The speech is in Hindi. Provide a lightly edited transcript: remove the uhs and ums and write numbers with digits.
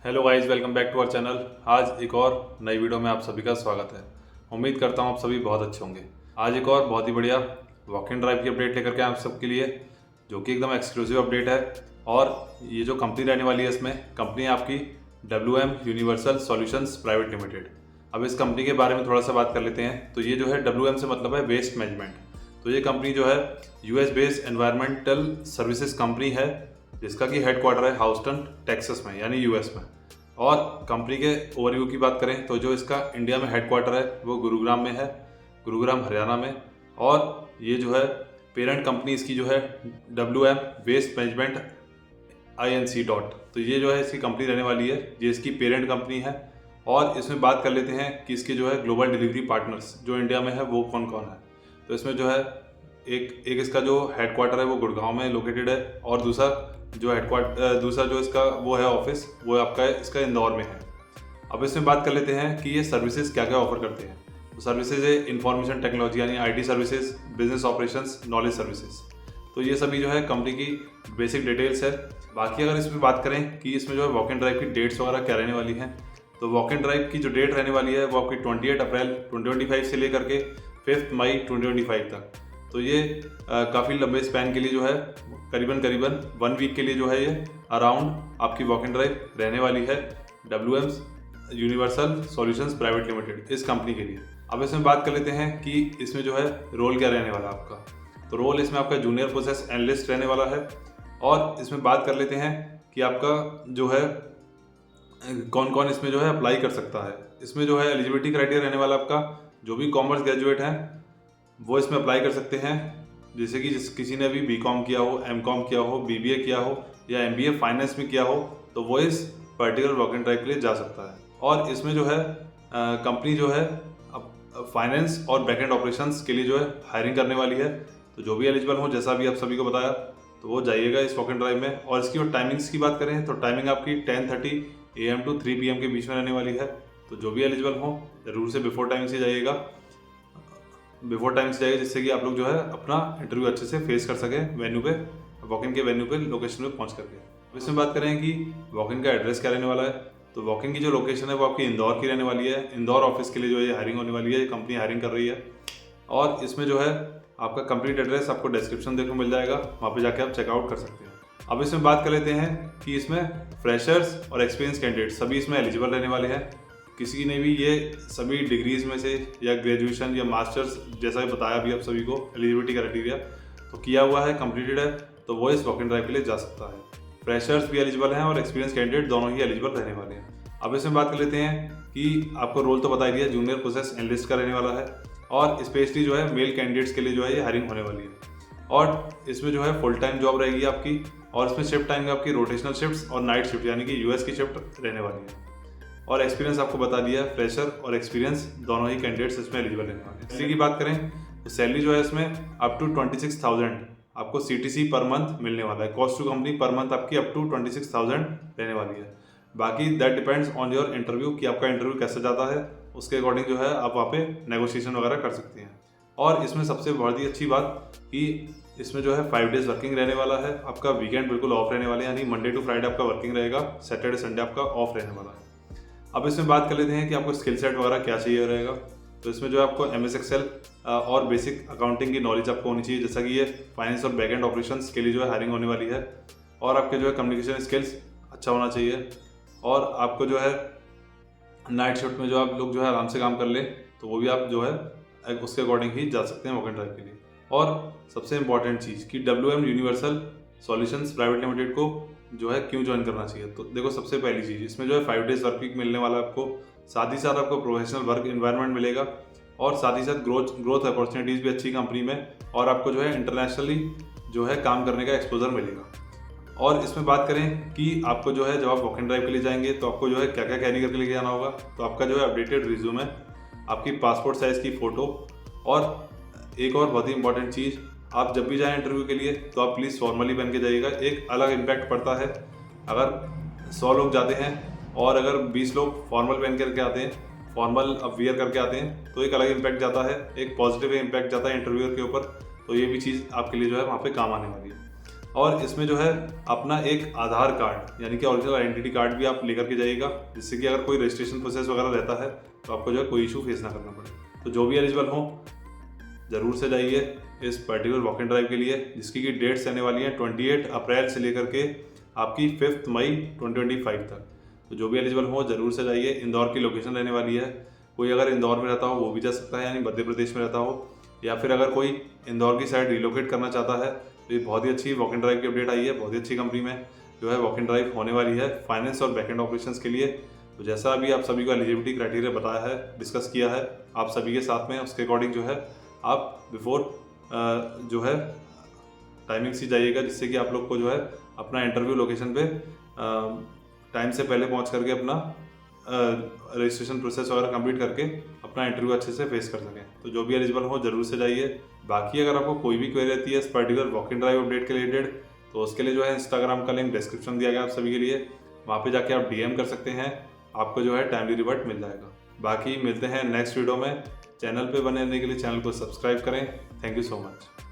Hello guys, welcome back to our channel. आज एक और नई वीडियो में आप सभी का स्वागत है। उम्मीद करता हूँ आप सभी बहुत अच्छे होंगे। आज एक और बहुत ही बढ़िया वॉक इन ड्राइव की अपडेट लेकर के आप सबके लिए, जो कि एकदम एक्सक्लूसिव अपडेट है। और ये जो कंपनी रहने वाली है, इसमें कंपनी है आपकी WM universal solutions private limited. अब इस कंपनी के बारे में थोड़ा सा बात कर लेते हैं। तो ये जो है WM से मतलब है वेस्ट मैनेजमेंट। तो ये कंपनी जो है US based environmental services company है, जिसका कि हेडक्वार्टर है हाउस्टन टेक्सास में, यानी US में। और कंपनी के ओवरव्यू की बात करें तो जो इसका इंडिया में हेडक्वार्टर है वो गुरुग्राम में है, गुरुग्राम हरियाणा में। और ये जो है पेरेंट कंपनी इसकी जो है WM waste management INC dot. तो ये जो है इसकी कंपनी रहने वाली है, ये इसकी पेरेंट कंपनी है। और इसमें बात कर लेते हैं कि इसके जो है ग्लोबल डिलीवरी पार्टनर्स जो इंडिया में है वो कौन कौन है। तो इसमें जो है एक इसका जो हेडक्वार्टर है वो गुड़गांव में लोकेटेड है, और दूसरा जो इसका वो है ऑफिस, वो आपका है इसका इंदौर में है। अब इसमें बात कर लेते हैं कि ये सर्विसेज क्या क्या ऑफर करते हैं। तो सर्विसेज है इंफॉर्मेशन टेक्नोलॉजी यानी IT services, business operations, knowledge services. तो ये सभी जो है कंपनी की बेसिक डिटेल्स है। बाकी अगर इसमें बात करें कि इसमें जो है वॉक इन ड्राइव की डेट्स वगैरह क्या रहने वाली हैं, तो वॉक इन ड्राइव की जो डेट रहने वाली है वो आपकी 28 अप्रैल 2025 से लेकर के 5 मई 2025 तक। तो ये काफ़ी लंबे स्पैन के लिए जो है करीबन 1 वीक के लिए जो है ये अराउंड आपकी वॉक इन ड्राइव रहने वाली है WM universal solutions private limited इस कंपनी के लिए। अब इसमें बात कर लेते हैं कि इसमें जो है रोल क्या रहने वाला है आपका। तो रोल इसमें आपका जूनियर प्रोसेस एनालिस्ट रहने वाला है। और इसमें बात कर लेते हैं कि आपका जो है कौन कौन इसमें जो है अप्लाई कर सकता है। इसमें जो है एलिजिबिलिटी क्राइटेरिया रहने वाला आपका, जो भी कॉमर्स ग्रेजुएट हैं वो इसमें अप्लाई कर सकते हैं। जैसे कि किसी ने अभी BCom किया हो, MCom किया हो, BBA किया हो या MBA फाइनेंस में किया हो, तो वो इस पर्टिकुलर वॉक इन ड्राइव के लिए जा सकता है। और इसमें जो है कंपनी जो है फाइनेंस और बैकएंड ऑपरेशंस के लिए जो है हायरिंग करने वाली है। तो जो भी एलिजिबल हो, जैसा भी आप सभी को बताया, तो वो जाइएगा इस वॉक इन ड्राइव में। और इसकी टाइमिंग्स की बात करें तो टाइमिंग आपकी 10:30 AM to 3 PM के बीच में रहने वाली है। तो जो भी एलिजिबल हो जरूर से बिफोर टाइम से जाइएगा, जिससे कि आप लोग जो है अपना इंटरव्यू अच्छे से फेस कर सकें वेन्यू पे, वॉक इन के वेन्यू पे, लोकेशन पे पहुंच करके। अब इसमें बात करें कि वॉक इन का एड्रेस क्या रहने वाला है, तो वॉक इन की जो लोकेशन है वो आपकी इंदौर की रहने वाली है। इंदौर ऑफिस के लिए जो है हायरिंग होने वाली है, ये कंपनी हायरिंग कर रही है। और इसमें जो है आपका कंप्लीट एड्रेस आपको डिस्क्रिप्शन देखने को मिल जाएगा, वहाँ पे जाके आप चेकआउट कर सकते हैं। अब इसमें बात कर लेते हैं कि इसमें फ्रेशर्स और एक्सपीरियंस कैंडिडेट सभी इसमें एलिजिबल रहने वाले हैं। किसी ने भी ये सभी डिग्रीज में से या ग्रेजुएशन या मास्टर्स, जैसा भी बताया अभी आप सभी को एलिजिबिलिटी क्राइटेरिया, तो किया हुआ है, कंप्लीटेड है, तो वो इस वॉक इन ड्राइव के लिए जा सकता है। फ्रेशर्स भी एलिजिबल हैं और एक्सपीरियंस कैंडिडेट दोनों ही एलिजिबल रहने वाले हैं। अब इसमें बात कर लेते हैं कि आपको रोल तो बता दिया, जूनियर प्रोसेस एनालिस्ट का रहने वाला है। और स्पेशली जो है मेल कैंडिडेट्स के लिए जो है ये हायरिंग होने वाली है। और इसमें जो है फुल टाइम जॉब रहेगी आपकी, और इसमें शिफ्ट टाइम आपकी रोटेशनल शिफ्ट्स और नाइट शिफ्ट यानी कि US की शिफ्ट रहने वाली है। और एक्सपीरियंस आपको बता दिया, फ्रेशर और एक्सपीरियंस दोनों ही कैंडिडेट्स इसमें एलिजिबल रहने वाले हैं। सैलरी की बात करें तो सैलरी जो है इसमें अप टू 26,000 आपको CTC पर मंथ मिलने वाला है। Cost to company per month आपकी अप टू 26,000 रहने वाली है। बाकी that depends on your interview कि आपका इंटरव्यू कैसे जाता है, उसके अकॉर्डिंग जो है आप वहाँ पे नेगोशिएशन वगैरह कर सकते हैं। और इसमें सबसे बहुत ही अच्छी बात कि इसमें जो है 5 डेज वर्किंग रहने वाला है। आपका वीकेंड बिल्कुल ऑफ रहने वाले, यानी मंडे टू फ्राइडे आपका वर्किंग रहेगा, सैटरडे संडे आपका ऑफ रहने वाला है। अब इसमें बात कर लेते हैं कि आपको स्किल सेट वगैरह क्या चाहिए रहेगा। तो इसमें जो है आपको MS Excel और बेसिक अकाउंटिंग की नॉलेज आपको होनी चाहिए, जैसा कि ये फाइनेंस और बैकएंड ऑपरेशंस के लिए जो है हायरिंग होने वाली है। और आपके जो है कम्युनिकेशन स्किल्स अच्छा होना चाहिए। और आपको जो है नाइट शिफ्ट में जो आप लोग जो है आराम से काम कर ले, तो वो भी आप जो है उसके अकॉर्डिंग ही जा सकते हैं वॉक इन ड्राइव के लिए। और सबसे इंपॉर्टेंट चीज़ कि WM universal solutions private limited को जो है क्यों ज्वाइन करना चाहिए। तो देखो, सबसे पहली चीज़ इसमें जो है 5 डेज वर्क वीक मिलने वाला है आपको, साथ ही साथ आपको प्रोफेशनल वर्क एनवायरनमेंट मिलेगा, और साथ ही साथ ग्रोथ अपॉर्चुनिटीज़ भी अच्छी कंपनी में, और आपको जो है इंटरनेशनली जो है काम करने का एक्सपोजर मिलेगा। और इसमें बात करें कि आपको जो है जब आप वॉक इन ड्राइव के लिए जाएंगे तो आपको जो है क्या क्या कैरी करके लेके जाना होगा। तो आपका जो है अपडेटेड रिज्यूमे, आपकी पासपोर्ट साइज़ की फ़ोटो, और एक और बहुत ही इंपॉर्टेंट चीज़, आप जब भी जाएं इंटरव्यू के लिए तो आप प्लीज़ फॉर्मली पहन के जाइएगा। एक अलग इम्पैक्ट पड़ता है अगर 100 लोग जाते हैं और अगर 20 लोग फॉर्मल पहन करके आते हैं, फॉर्मल अब वियर करके आते हैं, तो एक अलग इम्पैक्ट जाता है, एक पॉजिटिव इम्पैक्ट जाता है इंटरव्यूअर के ऊपर। तो ये भी चीज़ आपके लिए जो है वहाँ पे काम आने वाली है। और इसमें जो है अपना एक आधार कार्ड यानी कि ओरिजिनल आइडेंटिटी कार्ड भी आप लेकर के जाइएगा, जिससे कि अगर कोई रजिस्ट्रेशन प्रोसेस वगैरह रहता है तो आपको जो है कोई इशू फेस ना करना पड़े। तो जो भी एलिजिबल हो ज़रूर से जाइए इस पर्टिकुलर वॉक इन ड्राइव के लिए, जिसकी की डेट्स आने वाली हैं 28 अप्रैल से लेकर के आपकी 5 मई 2025 तक। तो जो भी एलिजिबल हो ज़रूर से जाइए। इंदौर की लोकेशन रहने वाली है। कोई अगर इंदौर में रहता हो वो भी जा सकता है, यानी मध्य प्रदेश में रहता हो, या फिर अगर कोई इंदौर की साइड रिलोकेट करना चाहता है तो ये बहुत ही अच्छी वॉक इन ड्राइव की अपडेट आई है। बहुत ही अच्छी कंपनी में जो है वॉक इन ड्राइव होने वाली है फाइनेंस और बैकएंड ऑपरेशंस के लिए। तो जैसा अभी आप सभी को एलिजिबिलिटी क्राइटेरिया बताया है, डिस्कस किया है आप सभी के साथ में, उसके अकॉर्डिंग जो है आप बिफोर जो है टाइमिंग से जाइएगा, जिससे कि आप लोग को जो है अपना इंटरव्यू लोकेशन पे टाइम से पहले पहुंच करके अपना रजिस्ट्रेशन प्रोसेस वगैरह कंप्लीट करके अपना इंटरव्यू अच्छे से फेस कर सकें। तो जो भी एलिजिबल हो ज़रूर से जाइए। बाकी अगर आपको कोई भी क्वेरी रहती है इस particular walk in drive update के रिलेटेड, तो उसके लिए जो है इंस्टाग्राम का लिंक डिस्क्रिप्शन दिया गया आप सभी के लिए, वहाँ पे जाके आप DM कर सकते हैं, आपको जो है टाइमली रिवर्ट मिल जाएगा। बाकी मिलते हैं नेक्स्ट वीडियो में। चैनल पे बने रहने के लिए चैनल को सब्सक्राइब करें। Thank you so much.